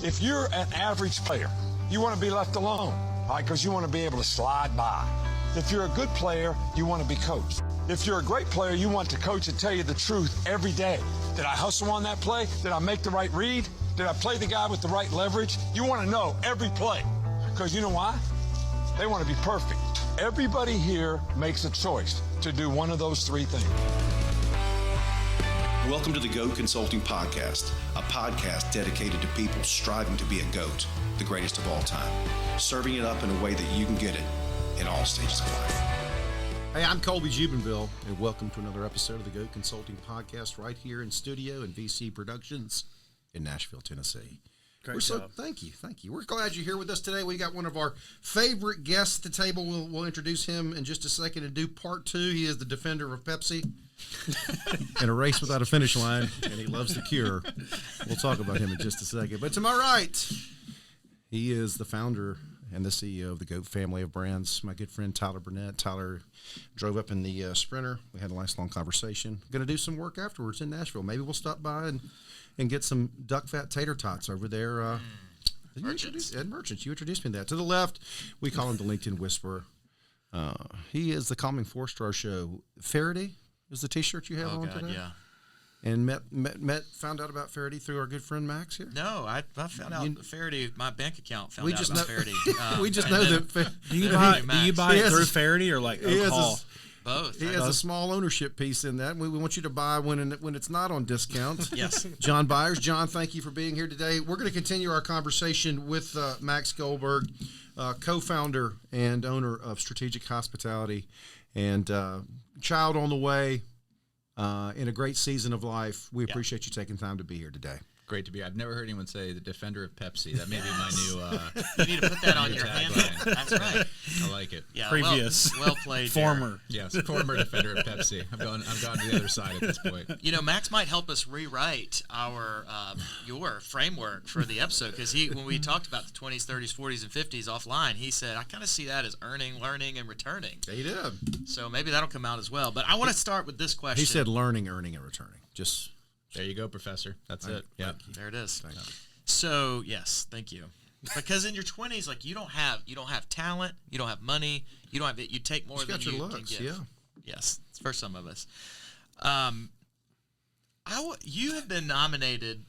If you're an average player, you want to be left alone, all right, because you want to be able to slide by. If you're a good player, you want to be coached. If you're a great player, you want the coach to tell you the truth every day. Did I hustle on that play? Did I make the right read? Did I play the guy with the right leverage? You want to know every play, because you know why? They want to be perfect. Everybody here makes a choice to do one of those three things. Welcome to the GOAT Consulting Podcast, a podcast dedicated to people striving to be a GOAT, the greatest of all time, serving it up in a way that you can get it in all stages of life. Hey, I'm Colby Jubenville, and welcome to another episode of the GOAT Consulting Podcast right here in studio in VC Productions in Nashville, Tennessee. Great job. Thank you. We're glad you're here with us today. We got one of our favorite guests at the table. We'll introduce him in just a second and do part two. He is the defender of Pepsi in a race without a finish line, and he loves the cure. We'll talk about him in just a second. But to my right, he is the founder and the CEO of the GOAT family of brands, my good friend Tyler Burnett. Tyler drove up in the Sprinter. We had a nice long conversation. Going to do some work afterwards in Nashville. Maybe we'll stop by and get some duck fat tater tots over there. Merchants. Ed Merchants. You introduced me to that. To the left, we call him the LinkedIn Whisperer. He is the calming force to our show. Faraday is the T-shirt you have on today? Yeah. And found out about Faraday through our good friend Max here? No, I found out Faraday, my bank account found we out just about know, Faraday. we just know that. Do you buy it through Faraday or like Oak Hall? Both. He has a small ownership piece in that. We want you to buy when it's not on discount. Yes. John Byers. John, thank you for being here today. We're going to continue our conversation with Max Goldberg, co-founder and owner of Strategic Hospitality, and child on the way in a great season of life. We appreciate you taking time to be here today. Great to be here. I've never heard anyone say the defender of Pepsi. That may be my new you need to put that on your handle. That's right. I like it. Yeah, Previous. Well played. Former. Yes, former defender of Pepsi. I've gone to the other side at this point. You know, Max might help us rewrite our your framework for the episode, because when we talked about the 20s, 30s, 40s, and 50s offline, he said, I kind of see that as earning, learning, and returning. He did. So maybe that'll come out as well. But I want to start with this question. He said learning, earning, and returning. Just... There you go, Professor. That's it. Yeah, there it is. So yes, thank you. Because in your 20s, like you don't have talent, you don't have money, you take more than you can give. Yeah. Yes, it's for some of us. You have been nominated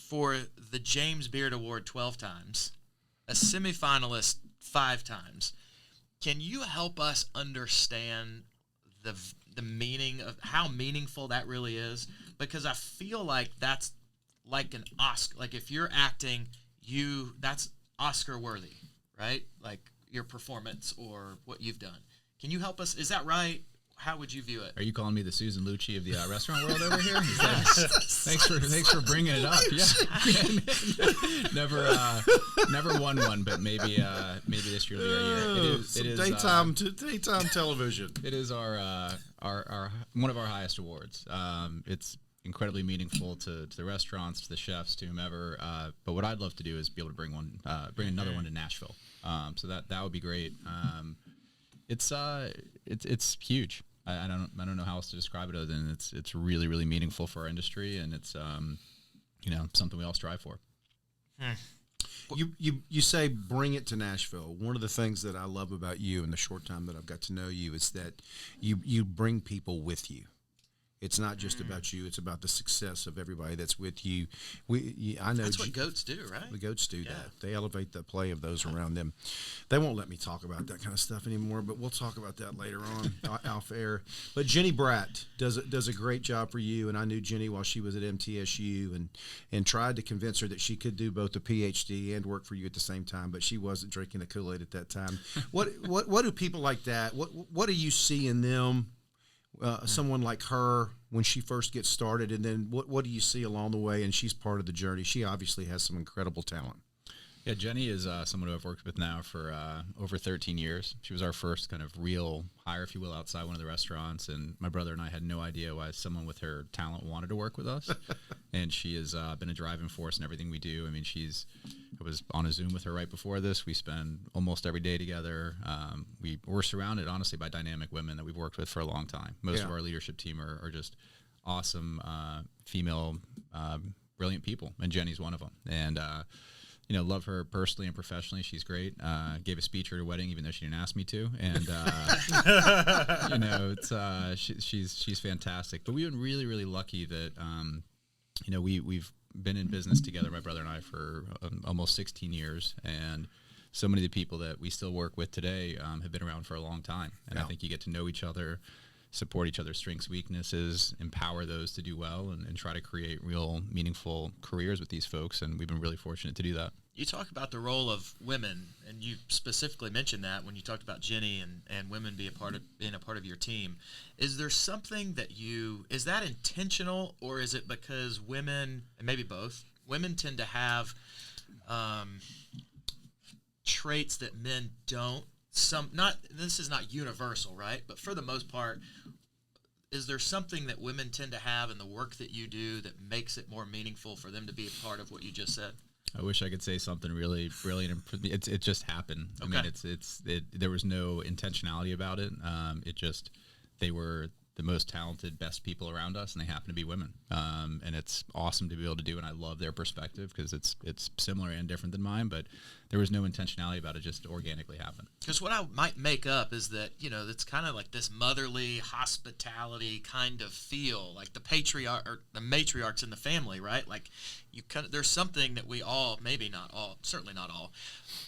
for the James Beard Award 12 times, a semi-finalist 5 times. Can you help us understand the meaning of how meaningful that really is? Because I feel like that's like an Oscar. Like if you're acting, that's Oscar worthy, right? Like your performance or what you've done. Can you help us? Is that right? How would you view it? Are you calling me the Susan Lucci of the restaurant world over here? Thanks for bringing it up. Yeah, never won one, but maybe this year will be our year. It is daytime television. It is our one of our highest awards. It's incredibly meaningful to the restaurants, to the chefs, to whomever. But what I'd love to do is be able to bring another one to Nashville. So that would be great. It's huge. I don't know how else to describe it other than it's really, really meaningful for our industry, and it's something we all strive for. You say bring it to Nashville. One of the things that I love about you in the short time that I've got to know you is that you bring people with you. It's not just about you; it's about the success of everybody that's with you. I know that's what goats do, right? The goats do that. They elevate the play of those around them. They won't let me talk about that kind of stuff anymore, but we'll talk about that later on off air. But Jenny Bratt does a great job for you, and I knew Jenny while she was at MTSU, and tried to convince her that she could do both a PhD and work for you at the same time, but she wasn't drinking the Kool-Aid at that time. What do people like that? What do you see in them? Someone like her when she first gets started, and then what do you see along the way? And she's part of the journey. She obviously has some incredible talent. Yeah, Jenny is someone who I've worked with now for over 13 years. She was our first kind of real hire, if you will, outside one of the restaurants. And my brother and I had no idea why someone with her talent wanted to work with us. And she has been a driving force in everything we do. I mean, I was on a Zoom with her right before this. We spend almost every day together. We're surrounded, honestly, by dynamic women that we've worked with for a long time. Most of our leadership team are just awesome female, brilliant people, and Jenny's one of them. And love her personally and professionally. She's great. Gave a speech at her wedding, even though she didn't ask me to. And she's fantastic. But we've been really, really lucky that we've been in business together, my brother and I, for almost 16 years, and so many of the people that we still work with today have been around for a long time. And I think you get to know each other, support each other's strengths, weaknesses, empower those to do well, and try to create real meaningful careers with these folks. And we've been really fortunate to do that. You talk about the role of women, and you specifically mentioned that when you talked about Jenny and women being a part of your team. Is there something is that intentional, or is it because women, and maybe both, women tend to have traits that men don't? This is not universal, right? But for the most part, is there something that women tend to have in the work that you do that makes it more meaningful for them to be a part of what you just said? I wish I could say something really brilliant. It just happened. Okay. I mean, there was no intentionality about it. They were the most talented, best people around us, and they happen to be women. And it's awesome to be able to do, and I love their perspective because it's similar and different than mine, but there was no intentionality about it. Just organically happened. Because what I might make up is that, it's kind of like this motherly hospitality kind of feel, like the patriarch or the matriarchs in the family, right? Like there's something that we all, maybe not all, certainly not all,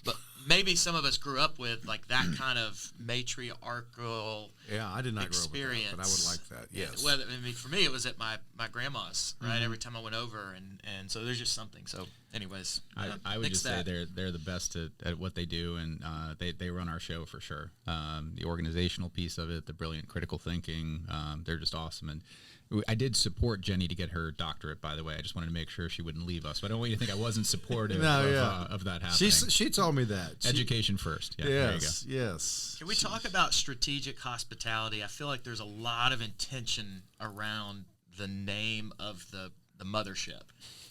but maybe some of us grew up with like that kind of matriarchal I did not experience. grow up with that, but I would like that. Yes. Whether, for me, it was at my grandma's, right? Every time I went over, and so there's just something. So, anyways, I would just say they're the best at what they do, and they run our show for sure. The organizational piece of it, the brilliant critical thinking, they're just awesome. And I did support Jenny to get her doctorate, by the way. I just wanted to make sure she wouldn't leave us. But I don't want you to think I wasn't supportive of that happening. She told me that. Education first. Yeah, there you go. Yes. Can we talk about strategic hospitality? I feel like there's a lot of intention around the name of the mothership.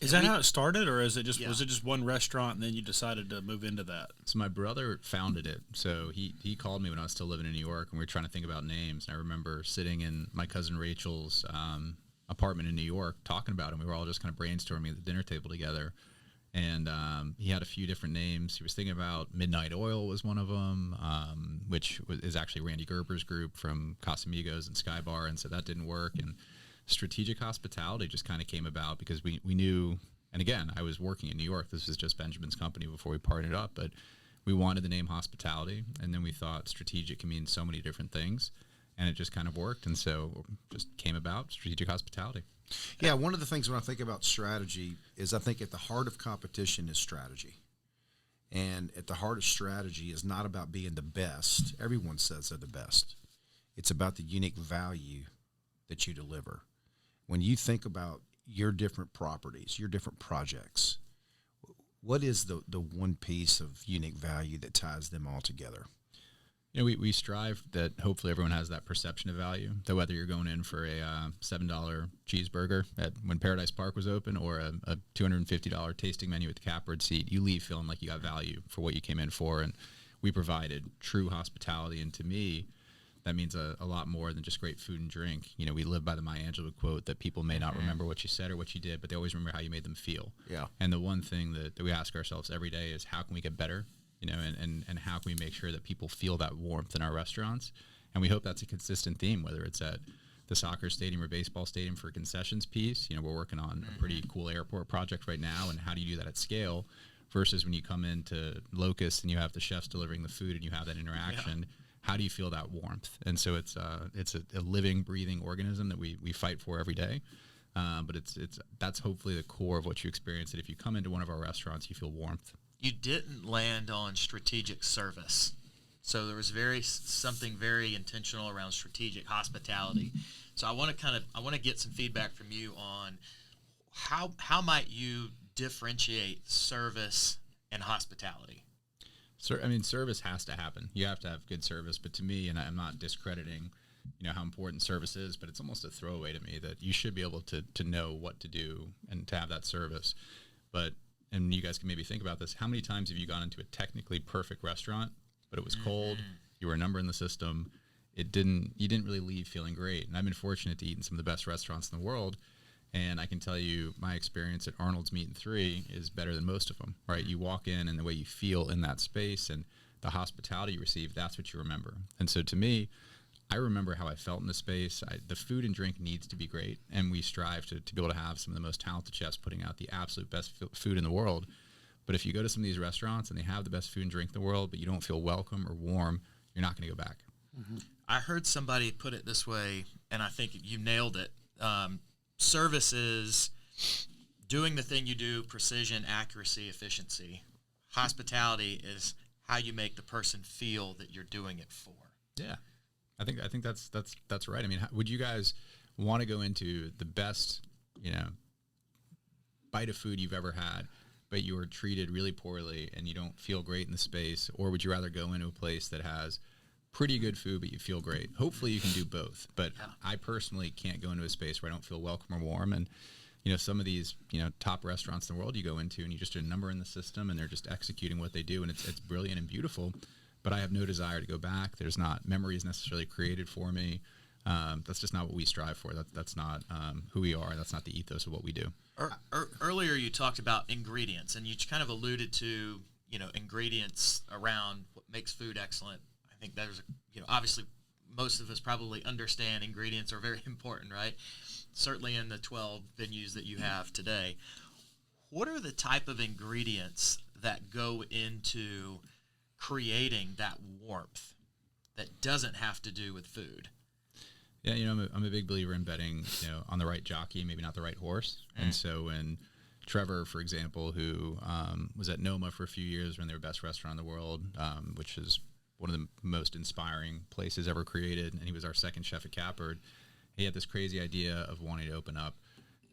Is that how it started, or was it just one restaurant and then you decided to move into that? So my brother founded it. So he called me when I was still living in New York, and we were trying to think about names. And I remember sitting in my cousin Rachel's apartment in New York talking about it. And we were all just kind of brainstorming at the dinner table together. And he had a few different names. He was thinking about Midnight Oil was one of them, which is actually Randy Gerber's group from Casamigos and Sky Bar. And so that didn't work. And strategic hospitality just kind of came about because we knew, and again, I was working in New York. This was just Benjamin's company before we partnered up, but we wanted the name hospitality, and then we thought strategic can mean so many different things, and it just kind of worked, and so just came about strategic hospitality. Yeah, one of the things when I think about strategy is I think at the heart of competition is strategy. And at the heart of strategy is not about being the best. Everyone says they're the best. It's about the unique value that you deliver. When you think about your different properties, your different projects, what is the one piece of unique value that ties them all together? We strive that hopefully everyone has that perception of value, that whether you're going in for a $7 cheeseburger when Paradise Park was open or a $250 tasting menu at the Catbird seat, you leave feeling like you got value for what you came in for. And we provided true hospitality. And to me, that means a lot more than just great food and drink. We live by the Maya Angelou quote that people may not remember what you said or what you did, but they always remember how you made them feel. Yeah. And the one thing that we ask ourselves every day is how can we get better? And how can we make sure that people feel that warmth in our restaurants? And we hope that's a consistent theme, whether it's at the soccer stadium or baseball stadium for a concessions piece. We're working on a pretty cool airport project right now, and how do you do that at scale versus when you come into Locust and you have the chefs delivering the food and you have that interaction. Yeah. How do you feel that warmth? And so it's a living, breathing organism that we fight for every day. But that's hopefully the core of what you experience. That if you come into one of our restaurants, you feel warmth. You didn't land on strategic service, so there was something very intentional around strategic hospitality. So I want to get some feedback from you on how might you differentiate service and hospitality. Service has to happen. You have to have good service. But to me, and I'm not discrediting, how important service is, but it's almost a throwaway to me that you should be able to know what to do and to have that service. And you guys can maybe think about this. How many times have you gone into a technically perfect restaurant, but it was cold, you were a number in the system, you didn't really leave feeling great. And I've been fortunate to eat in some of the best restaurants in the world, And I can tell you my experience at Arnold's Meat and 3 is better than most of them, right? You walk in and the way you feel in that space and the hospitality you receive, that's what you remember. And so to me, I remember how I felt in the space. The food and drink needs to be great, and we strive to be able to have some of the most talented chefs putting out the absolute best food in the world. But if you go to some of these restaurants and they have the best food and drink in the world, but you don't feel welcome or warm, you're not going to go back. Mm-hmm. I heard somebody put it this way, and I think you nailed it. Service is doing the thing you do, precision, accuracy, efficiency. Hospitality is how you make the person feel that you're doing it for. Yeah, I think that's right. I mean, would you guys want to go into the best, bite of food you've ever had, but you were treated really poorly and you don't feel great in the space, or would you rather go into a place that has pretty good food but you feel great? Hopefully you can do both, but I personally can't go into a space where I don't feel welcome or warm. And some of these top restaurants in the world you go into and you just do a number in the system and they're just executing what they do, and it's brilliant and beautiful, but I have no desire to go back. There's not memories necessarily created for me. That's just not what we strive for. That's not who we are. That's not the ethos of what we do. Earlier you talked about ingredients, and you kind of alluded to ingredients around what makes food excellent. I think there's obviously most of us probably understand ingredients are very important, right? Certainly in the 12 venues that you have today. What are the type of ingredients that go into creating that warmth that doesn't have to do with food? Yeah, I'm a big believer in betting, on the right jockey, maybe not the right horse. And so when Trevor, for example, who was at Noma for a few years, ran their best restaurant in the world, which is one of the most inspiring places ever created, and he was our second chef at Capard. He had this crazy idea of wanting to open up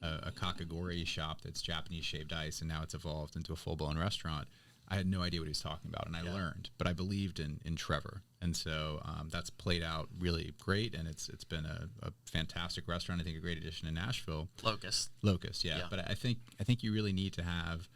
a kakagori shop that's Japanese shaved ice, and now it's evolved into a full-blown restaurant. I had no idea what he was talking about, and I learned, but I believed in Trevor. And so that's played out really great, and it's been a fantastic restaurant. I think a great addition in Nashville. Locust, yeah. But I think you really need to have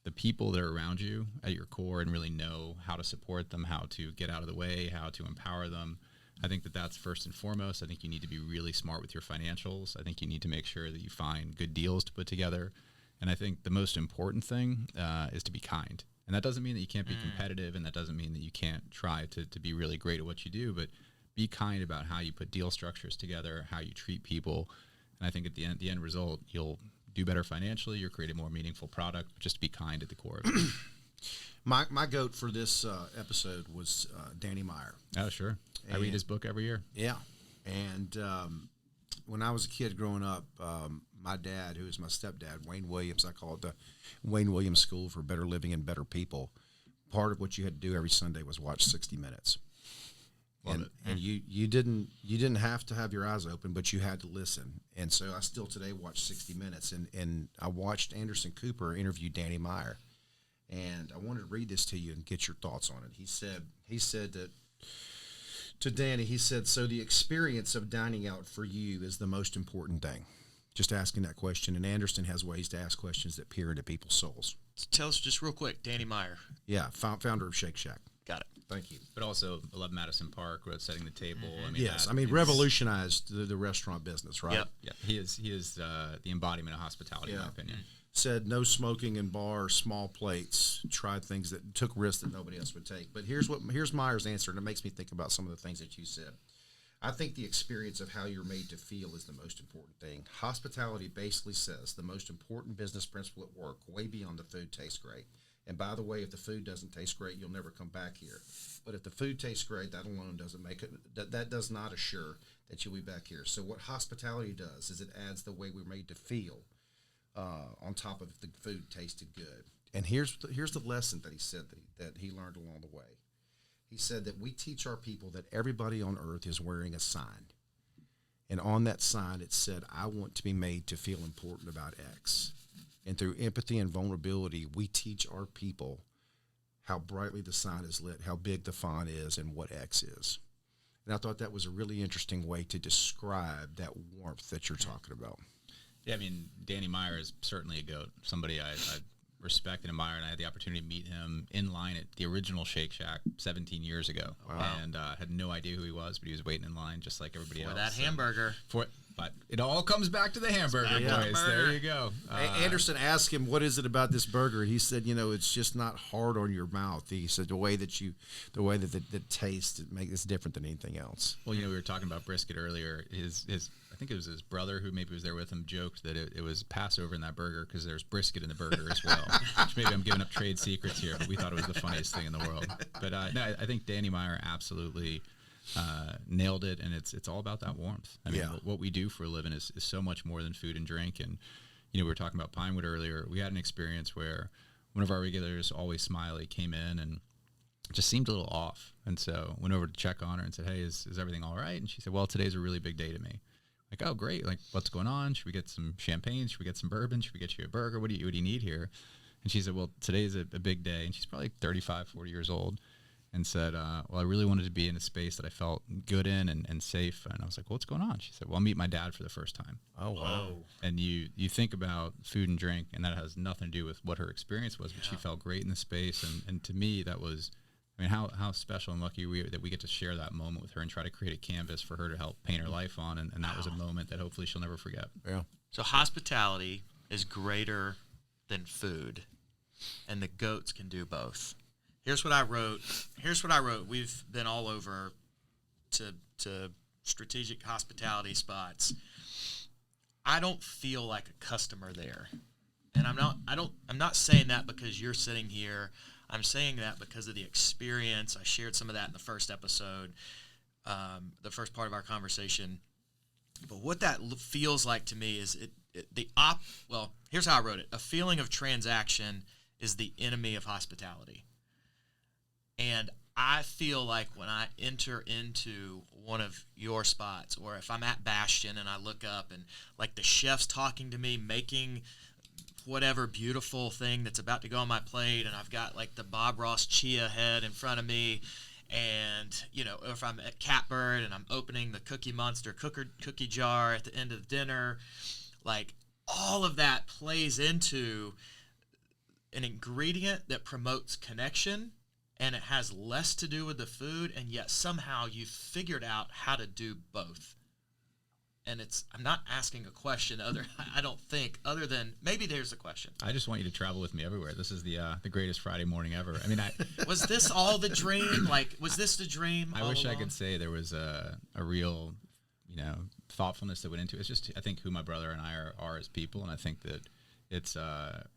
the people that are around you at your core and really know how to support them, how to get out of the way, how to empower them. I think that's first and foremost. I think you need to be really smart with your financials. I think you need to make sure that you find good deals to put together. And I think the most important thing is to be kind. And that doesn't mean that you can't be competitive, and that doesn't mean that you can't try to be really great at what you do, but be kind about how you put deal structures together, how you treat people. And I think at the end result, you'll do better financially, you'll create a more meaningful product, but just be kind at the core of it. My goat for this episode was Danny Meyer. Oh, sure. I read his book every year. Yeah. And when I was a kid growing up, my dad, who is my stepdad, Wayne Williams, I call it the Wayne Williams School for Better Living and Better People. Part of what you had to do every Sunday was watch 60 Minutes. And you didn't have to have your eyes open, but you had to listen. And so I still today watch 60 Minutes. And I watched Anderson Cooper interview Danny Meyer. And I wanted to read this to you and get your thoughts on it. He said that to Danny, he said, so the experience of dining out for you is the most important thing. Just asking that question. And Anderson has ways to ask questions that peer into people's souls. Tell us just real quick, Danny Meyer. Yeah, founder of Shake Shack. Got it. Thank you. But also, I love Madison Park, setting the table. Revolutionized the restaurant business, right? Yep. Yeah, he is the embodiment of hospitality, in my opinion. Said no smoking in bars, small plates, tried things that took risks that nobody else would take. But here's Meyer's answer, and it makes me think about some of the things that you said. I think the experience of how you're made to feel is the most important thing. Hospitality basically says the most important business principle at work, way beyond the food tastes great. And by the way, if the food doesn't taste great, you'll never come back here. But if the food tastes great, that alone doesn't make it. That does not assure that you'll be back here. So what hospitality does is it adds the way we're made to feel on top of the food tasted good. And here's the lesson that he said that he learned along the way. He said that we teach our people that everybody on earth is wearing a sign. And on that sign, it said, I want to be made to feel important about X. And through empathy and vulnerability, we teach our people how brightly the sign is lit, how big the font is, and what X is. And I thought that was a really interesting way to describe that warmth that you're talking about. Yeah, I mean, Danny Meyer is certainly a goat, somebody I respect and admire, and I had the opportunity to meet him in line at the original Shake Shack 17 years ago. Wow. And had no idea who he was, but he was waiting in line just like everybody else. For that hamburger. But it all comes back to the hamburger, boys. There you go. Anderson asked him, "What is it about this burger?" He said, "It's just not hard on your mouth." He said, "The way that the taste it makes it's different than anything else." Well, we were talking about brisket earlier. His I think it was his brother who maybe was there with him joked that it was Passover in that burger because there's brisket in the burger as well. Which maybe I'm giving up trade secrets here, but we thought it was the funniest thing in the world. But no, I think Danny Meyer absolutely nailed it, and it's all about that warmth. I mean, what we do for a living is so much more than food and drink. And we were talking about Pinewood earlier. We had an experience where one of our regulars, Always Smiley, came in and just seemed a little off, and so went over to check on her and said, "Hey, is everything all right?" And she said, "Well, today's a really big day to me." Like, "Oh, great! Like, what's going on? Should we get some champagne? Should we get some bourbon? Should we get you a burger? What do you need here?" And she said, "Well, today's a big day," and she's probably 35, 40 years old. And said, "Well, I really wanted to be in a space that I felt good in and safe." And I was like, "What's going on?" She said, "Well, I'll meet my dad for the first time." Oh, wow. And you think about food and drink, and that has nothing to do with what her experience was, but she felt great in the space. And to me, that was, how special and lucky that we get to share that moment with her and try to create a canvas for her to help paint her life on. And that was a moment that hopefully she'll never forget. Yeah. So hospitality is greater than food, and the GOATs can do both. Here's what I wrote. We've been all over to strategic hospitality spots. I don't feel like a customer there. And I'm not saying that because you're sitting here. I'm saying that because of the experience. I shared some of that in the first episode, the first part of our conversation. But what that feels like to me is here's how I wrote it. A feeling of transaction is the enemy of hospitality. And I feel like when I enter into one of your spots, or if I'm at Bastion and I look up and like the chef's talking to me, making whatever beautiful thing that's about to go on my plate, and I've got like the Bob Ross chia head in front of me, and or if I'm at Catbird and I'm opening the Cookie Monster cookie jar at the end of the dinner, like all of that plays into an ingredient that promotes connection. And it has less to do with the food, and yet somehow you figured out how to do both. And I'm not asking a question other than maybe there's a question. I just want you to travel with me everywhere. This is the greatest Friday morning ever. Was this all the dream? Like, was this the dream? I wish I could say there was a real, thoughtfulness that went into it. It's just, I think, who my brother and I are as people, and I think that it's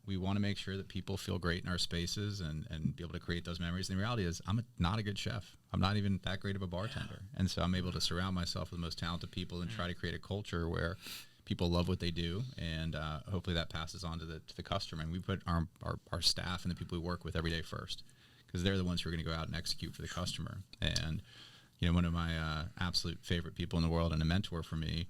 we want to make sure that people feel great in our spaces and be able to create those memories. And the reality is I'm not a good chef. I'm not even that great of a bartender. And so I'm able to surround myself with the most talented people and try to create a culture where people love what they do. And hopefully that passes on to the customer. And we put our staff and the people we work with every day first, because they're the ones who are going to go out and execute for the customer. And, one of my absolute favorite people in the world and a mentor for me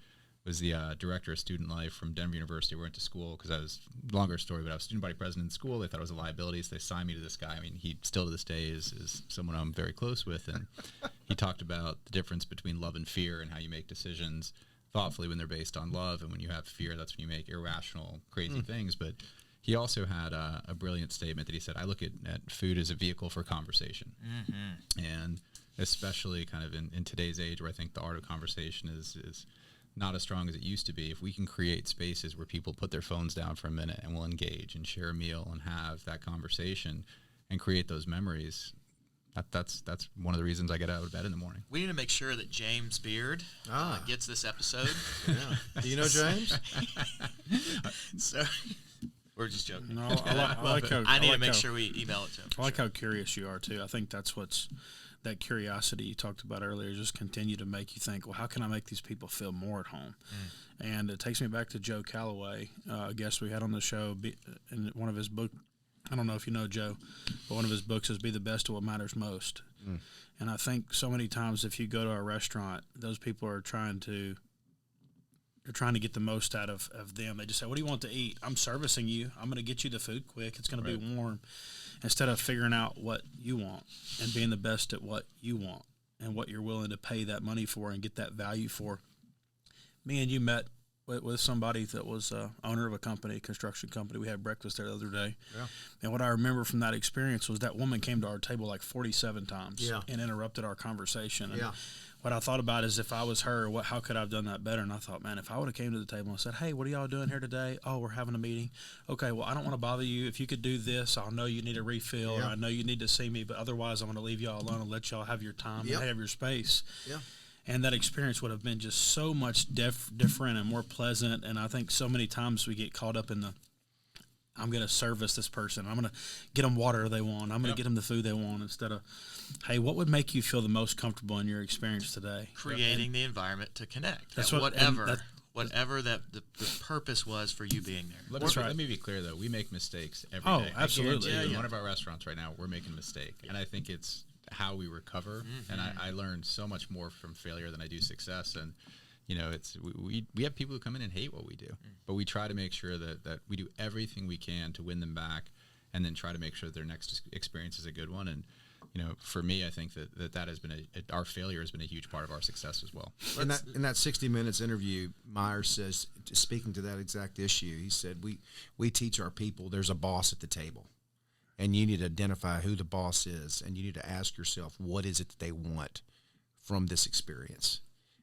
was the director of student life from Denver University. We went to school because I was, longer story, but I was student body president in school. They thought it was a liability, so they signed me to this guy. He still to this day is someone I'm very close with. And he talked about the difference between love and fear and how you make decisions thoughtfully when they're based on love. And when you have fear, that's when you make irrational, crazy things. But he also had a brilliant statement that he said, I look at food as a vehicle for conversation. Mm-hmm. And especially kind of in today's age where I think the art of conversation is not as strong as it used to be. If we can create spaces where people put their phones down for a minute and will engage and share a meal and have that conversation and create those memories, that's one of the reasons I get out of bed in the morning. We need to make sure that James Beard gets this episode. Yeah. Do you know James? So we're just joking. No, I need to make sure we email it to him. I like how curious you are too. I think that's that curiosity you talked about earlier just continue to make you think, well, how can I make these people feel more at home? And it takes me back to Joe Calloway, a guest we had on the show, in one of his books. I don't know if you know Joe, but one of his books is Be the Best at What Matters Most. And I think so many times if you go to a restaurant, those people are trying to get the most out of them. They just say, what do you want to eat? I'm servicing you. I'm going to get you the food quick. It's going to be warm. Instead of figuring out what you want and being the best at what you want and what you're willing to pay that money for and get that value for. Me and you met with somebody that was owner of a construction company. We had breakfast there the other day. Yeah. And what I remember from that experience was that woman came to our table like 47 times and interrupted our conversation. And what I thought about is if I was her, how could I have done that better? And I thought, man, if I would have came to the table and said, hey, what are y'all doing here today? Oh, we're having a meeting. Okay, well, I don't want to bother you. If you could do this, I'll know you need a refill, or I know you need to see me, but otherwise I'm going to leave y'all alone and let y'all have your time and have your space. Yeah. And that experience would have been just so much different and more pleasant. And I think so many times we get caught up in I'm going to service this person. I'm going to get them water they want. I'm going to get them the food they want, instead of, hey, what would make you feel the most comfortable in your experience today? Creating the environment to connect. That's whatever the purpose was for you being there. Let me be clear, though. We make mistakes every day. Oh, absolutely. In one of our restaurants right now, we're making a mistake. And I think it's how we recover. And I learned so much more from failure than I do success. And it's we have people who come in and hate what we do, but we try to make sure that we do everything we can to win them back, and then try to make sure their next experience is a good one. And for me, I think that has been our failure has been a huge part of our success as well. In that 60 Minutes interview, Myers says, speaking to that exact issue, he said, we teach our people there's a boss at the table, and you need to identify who the boss is, and you need to ask yourself, what is it that they want from this experience?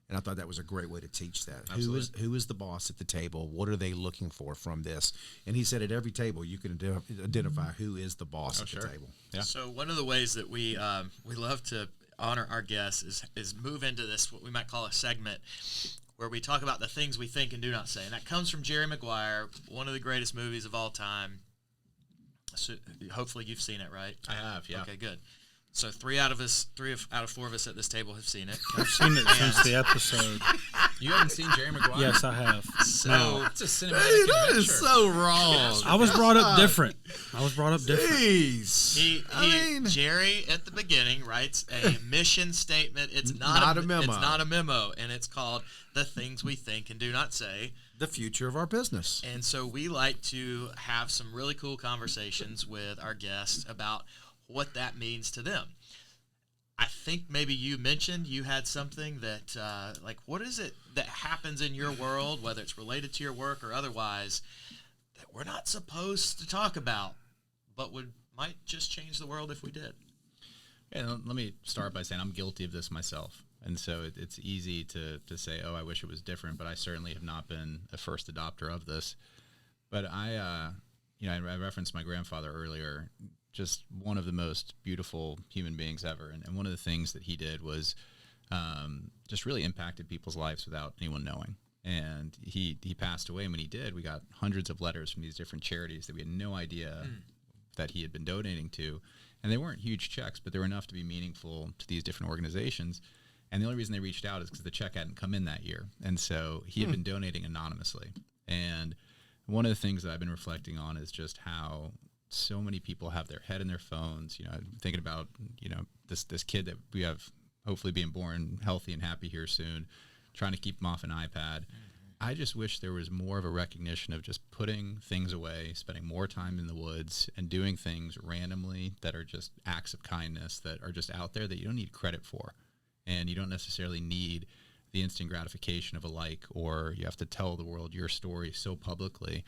And I thought that was a great way to teach that. Who is the boss at the table? What are they looking for from this? And he said at every table you can identify who is the boss at the table. Yeah. So one of the ways that we love to honor our guests is move into this, what we might call a segment, where we talk about the things we think and do not say. And that comes from Jerry Maguire, one of the greatest movies of all time. So hopefully you've seen it, right? I have, yeah. Okay, good. So 3 out of 4 of us at this table have seen it. I've seen it since the episode. You haven't seen Jerry Maguire? Yes, I have. So it's a cinematic that adventure. is so wrong. I was brought up different. Jeez. Jerry at the beginning writes a mission statement. It's not a memo. It's not a memo, and it's called "The Things We Think and Do Not Say." The future of our business. And so we like to have some really cool conversations with our guests about what that means to them. I think maybe you mentioned you had something that, what is it that happens in your world, whether it's related to your work or otherwise, that we're not supposed to talk about, but might just change the world if we did? Yeah, let me start by saying I'm guilty of this myself. And so it's easy to say, oh, I wish it was different, but I certainly have not been a first adopter of this. But I referenced my grandfather earlier, just one of the most beautiful human beings ever. And one of the things that he did was just really impacted people's lives without anyone knowing. And he passed away, and when he did, we got hundreds of letters from these different charities that we had no idea that he had been donating to. And they weren't huge checks, but they were enough to be meaningful to these different organizations. And the only reason they reached out is because the check hadn't come in that year. And so he had been donating anonymously. And one of the things that I've been reflecting on is just how so many people have their head in their phones, thinking about, this kid that we have hopefully being born healthy and happy here soon, trying to keep him off an iPad. I just wish there was more of a recognition of just putting things away, spending more time in the woods, and doing things randomly that are just acts of kindness that are just out there that you don't need credit for. And you don't necessarily need the instant gratification of a like, or you have to tell the world your story so publicly.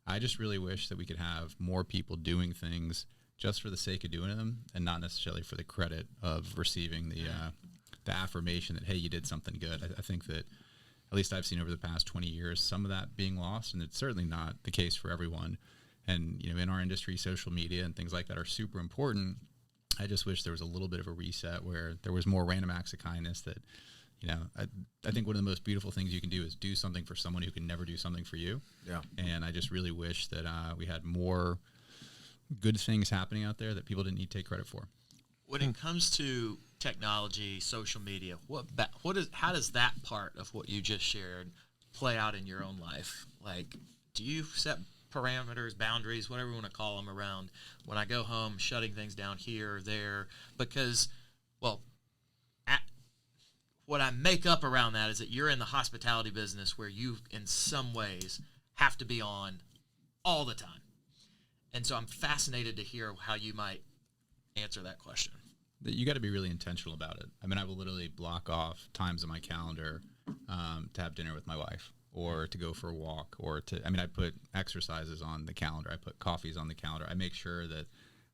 I just really wish that we could have more people doing things just for the sake of doing them, and not necessarily for the credit of receiving the affirmation that, hey, you did something good. I think that, at least I've seen over the past 20 years, some of that being lost, and it's certainly not the case for everyone. And, in our industry, social media and things like that are super important. I just wish there was a little bit of a reset where there was more random acts of kindness that, I think one of the most beautiful things you can do is do something for someone who can never do something for you. Yeah. And I just really wish that we had more good things happening out there that people didn't need to take credit for. When it comes to technology, social media, how does that part of what you just shared play out in your own life? Like, do you set parameters, boundaries, whatever you want to call them, around when I go home, shutting things down here or there? Because, what I make up around that is that you're in the hospitality business where you, in some ways, have to be on all the time. And so I'm fascinated to hear how you might answer that question. You got to be really intentional about it. I mean, I will literally block off times on my calendar to have dinner with my wife, or to go for a walk, or I put exercises on the calendar. I put coffees on the calendar. I make sure that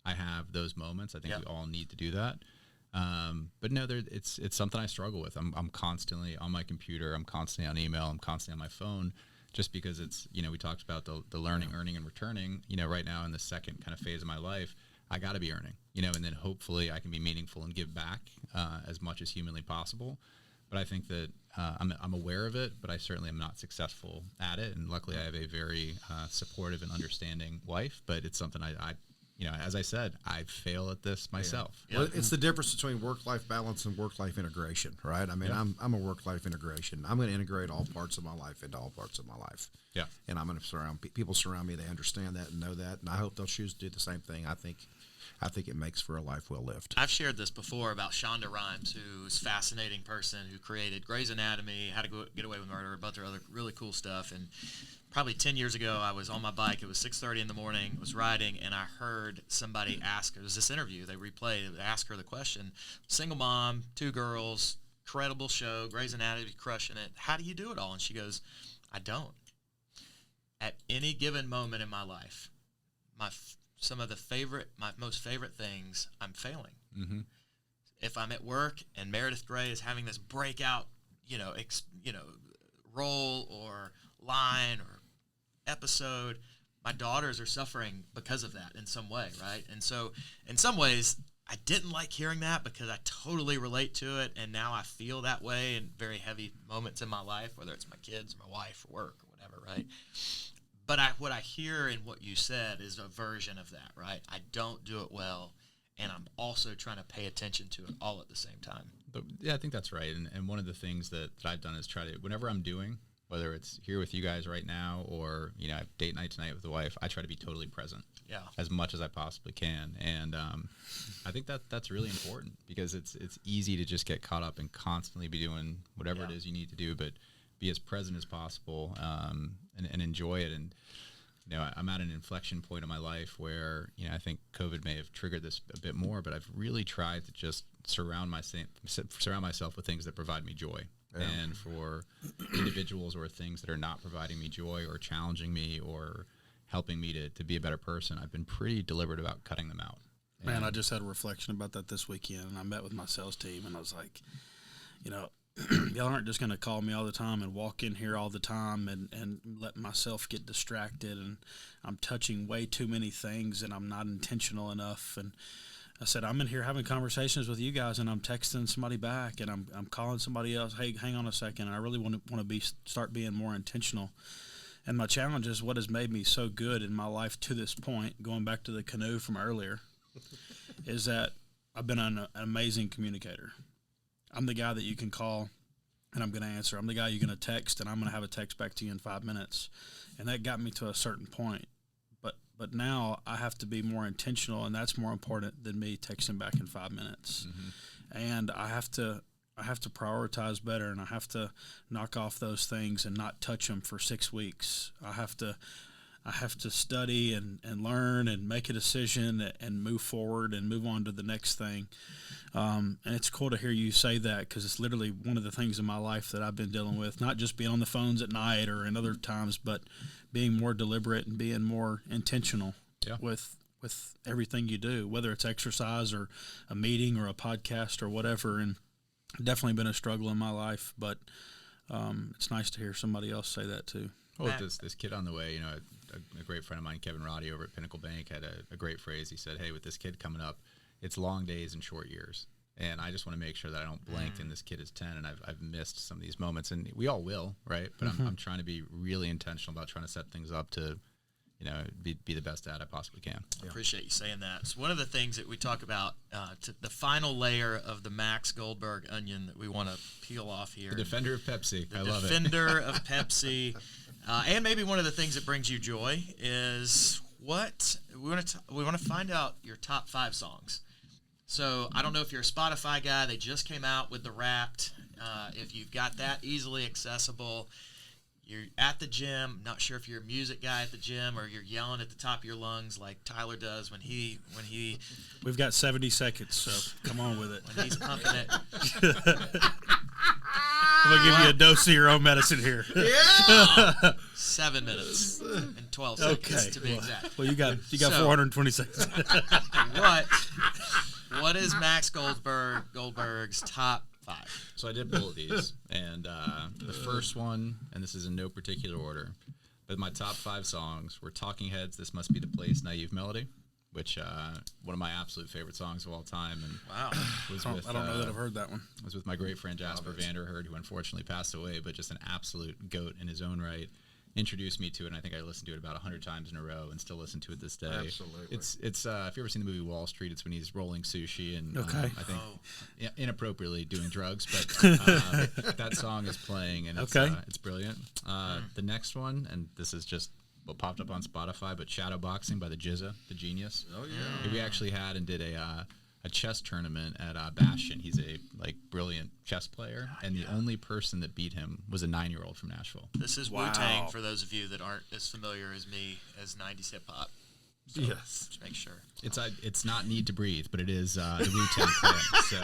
I have those moments. I think we all need to do that. But no, it's something I struggle with. I'm constantly on my computer. I'm constantly on email. I'm constantly on my phone, just because it's, we talked about the learning, earning, and returning. Right now in the second kind of phase of my life, I got to be earning, and then hopefully I can be meaningful and give back as much as humanly possible. But I think that I'm aware of it, but I certainly am not successful at it. And luckily, I have a very supportive and understanding wife. But it's something I as I said, I fail at this myself. Yeah. Well, it's the difference between work-life balance and work-life integration, right? I mean, I'm a work-life integration. I'm going to integrate all parts of my life into all parts of my life. Yeah. And I'm going to surround people surround me. They understand that and know that, and I hope they'll choose to do the same thing. I think it makes for a life well lived. I've shared this before about Shonda Rhimes, who's a fascinating person who created Grey's Anatomy, How to Get Away with Murder, a bunch of other really cool stuff. And probably 10 years ago, I was on my bike. It was 6:30 in the morning. I was riding, and I heard somebody ask her. It was this interview. They replayed it. They asked her the question, single mom, 2 girls, incredible show, Grey's Anatomy, crushing it. How do you do it all? And she goes, I don't. At any given moment in my life, my most favorite things, I'm failing. Mm-hmm. If I'm at work and Meredith Grey is having this breakout, role or line or episode, my daughters are suffering because of that in some way, right? And so in some ways, I didn't like hearing that because I totally relate to it, and now I feel that way in very heavy moments in my life, whether it's my kids, my wife, or work, or whatever, right? But what I hear in what you said is a version of that, right? I don't do it well, and I'm also trying to pay attention to it all at the same time. But yeah, I think that's right. And one of the things that I've done is try to, whenever I'm doing, whether it's here with you guys right now or, I have date night tonight with the wife, I try to be totally present as much as I possibly can. And I think that's really important because it's easy to just get caught up and constantly be doing whatever it is you need to do, but be as present as possible and enjoy it. And, I'm at an inflection point in my life where, I think COVID may have triggered this a bit more, but I've really tried to just surround myself with things that provide me joy. Yeah. And for individuals or things that are not providing me joy or challenging me or helping me to be a better person, I've been pretty deliberate about cutting them out. Man, I just had a reflection about that this weekend, and I met with my sales team, and I was like, y'all aren't just going to call me all the time and walk in here all the time and let myself get distracted, and I'm touching way too many things, and I'm not intentional enough. And I said, I'm in here having conversations with you guys, and I'm texting somebody back, and I'm calling somebody else. Hey, hang on a second. I really want to start being more intentional. And my challenge is what has made me so good in my life to this point, going back to the canoe from earlier, is that I've been an amazing communicator. I'm the guy that you can call, and I'm going to answer. I'm the guy you're going to text, and I'm going to have a text back to you in 5 minutes. And that got me to a certain point. But now I have to be more intentional, and that's more important than me texting back in 5 minutes. Mm-hmm. And I have to prioritize better, and I have to knock off those things and not touch them for 6 weeks. I have to study and learn and make a decision and move forward and move on to the next thing. And it's cool to hear you say that because it's literally one of the things in my life that I've been dealing with, not just being on the phones at night or in other times, but being more deliberate and being more intentional with everything you do, whether it's exercise or a meeting or a podcast or whatever. And definitely been a struggle in my life, but it's nice to hear somebody else say that too. Oh, this kid on the way, a great friend of mine, Kevin Roddy over at Pinnacle Bank, had a great phrase. He said, hey, with this kid coming up, it's long days and short years. And I just want to make sure that I don't blink and this kid is 10 and I've missed some of these moments. And we all will, right? But I'm trying to be really intentional about trying to set things up to, be the best at I possibly can. I appreciate you saying that. So one of the things that we talk about, the final layer of the Max Goldberg onion that we want to peel off here. The defender of Pepsi. I love it. The defender of Pepsi. And maybe one of the things that brings you joy is what we want to find out your top 5 songs. So I don't know if you're a Spotify guy. They just came out with the Wrapped. If you've got that easily accessible, you're at the gym. Not sure if you're a music guy at the gym or you're yelling at the top of your lungs like Tyler does when he. We've got 70 seconds, so come on with it. When he's pumping it. I'm gonna give you a dose of your own medicine here. Yeah. 7 minutes and 12 seconds to be exact. Well, you got 420 seconds. What is Max Goldberg's top 5? So I did pull these, and the first one, and this is in no particular order, but my top 5 songs were Talking Heads, This Must Be the Place, Naive Melody, which one of my absolute favorite songs of all time. And Wow. I don't know that I've heard that one. was with my great friend Jasper Vanderherd, who unfortunately passed away, but just an absolute goat in his own right. Introduced me to it, and I think I listened to it about 100 times in a row and still listen to it this day. Absolutely. It's if you've ever seen the movie Wall Street, it's when he's rolling sushi and Okay. I think inappropriately doing drugs, but that song is playing and it's brilliant. The next one, and this is just what popped up on Spotify, but Shadowboxing by the the Genius. Oh yeah. We actually had and did a chess tournament at Bastion. He's a brilliant chess player, and the only person that beat him was a 9-year-old from Nashville. This is Wu-Tang for those of you that aren't as familiar as me as 90s hip hop. So Yes. just make sure. It's not Need to Breathe, but it is the Wu-Tang Clan, so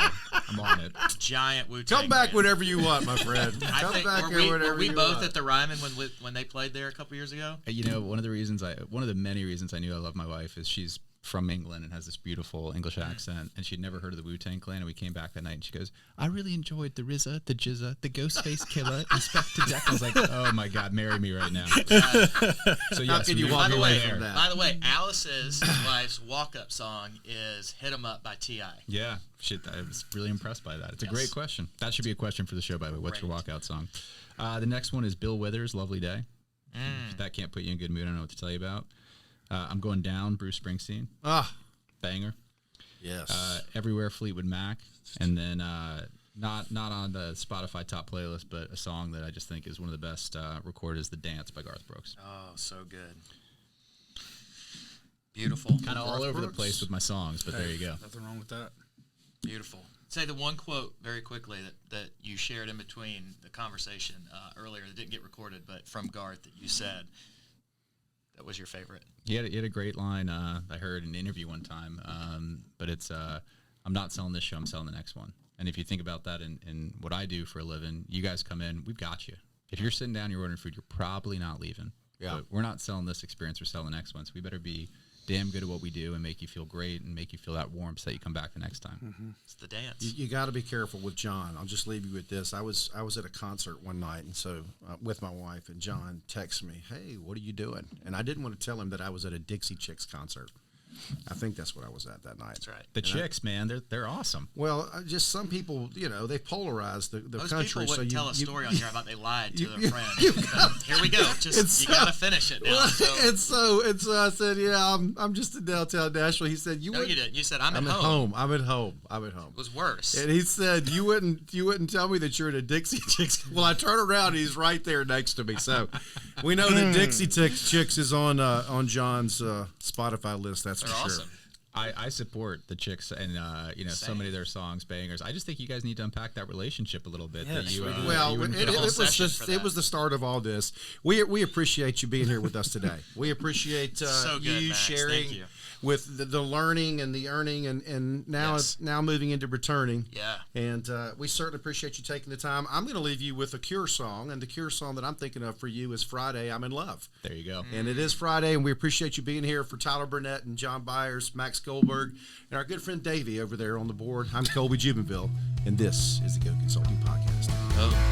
I'm on it. Giant Wu-Tang. Come back fan. whenever you want, my friend. I Come think back were here whenever we you both want. at the Ryman when they played there a couple years ago? You know, one of the many reasons I knew I love my wife is she's from England and has this beautiful English accent, and she'd never heard of the Wu-Tang Clan, and we came back that night, and she goes, I really enjoyed the RZA, the Jizza, the Ghostface Killer, Inspector Deck. I was like, oh my God, marry me right now. So yes, can you we walk were away there. from that? By the way, Alice's wife's walk-up song is "Hit 'Em Up" by T.I. Yeah, I was really impressed by that. It's a great question. That should be a question for the show, by the way. What's your walkout song? The next one is Bill Withers, Lovely Day. If that can't put you in a good mood, I don't know what to tell you about. I'm Going Down, Bruce Springsteen. Banger. Yes. Everywhere, Fleetwood Mac. And then not on the Spotify top playlist, but a song that I just think is one of the best recorded is The Dance by Garth Brooks. Oh, so good. Beautiful. Kind of all over the place with my songs, but there you go. Nothing wrong with that. Beautiful. Say the one quote very quickly that you shared in between the conversation earlier that didn't get recorded, but from Garth that you said that was your favorite. He had a great line I heard in an interview one time, but it's I'm not selling this show, I'm selling the next one. And if you think about that in what I do for a living, you guys come in, we've got you. If you're sitting down, you're ordering food, you're probably not leaving. Yeah. But we're not selling this experience, we're selling the next one. So we better be damn good at what we do and make you feel great and make you feel that warmth so that you come back the next time. Mm-hmm. It's the dance. You got to be careful with John. I'll just leave you with this. I was at a concert one night, and so with my wife, and John texted me, "Hey, what are you doing?" And I didn't want to tell him that I was at a Dixie Chicks concert. I think that's what I was at that night. That's right. The Chicks, man, they're awesome. Well, just some people, they polarize the Most country. people wouldn't so tell a story on here about they lied to you- their friend. But here we go. Just you gotta finish it now. And so I said, "Yeah, I'm just in downtown Nashville." He said, No, you didn't. You said I'm at at home. I'm at home. I'm at home." It was worse. And he said, "You wouldn't tell me that you're at a Dixie Chicks." Well, I turn around, and he's right there next to me. So we know that Dixie Chicks is on John's Spotify list. That's They're for sure. awesome. I support the Chicks and so many of their songs, bangers. I just think you guys need to unpack that relationship a little bit. Yes, that you, we do. Well, you it and Phil- was session for it that. was the start of all this. We appreciate you being here with us today. We appreciate So good, you Max. sharing Thank you. with the learning and the earning, and now Yes. now moving into returning. Yeah. And we certainly appreciate you taking the time. I'm going to leave you with a Cure song, and the Cure song that I'm thinking of for you is "Friday, I'm in Love." There you go. And it is Friday, and we appreciate you being here. For Tyler Burnett and John Byers, Max Goldberg, and our good friend Davey over there on the board, I'm Colby Jubenville, and this is the Go Consulting Podcast. Oh.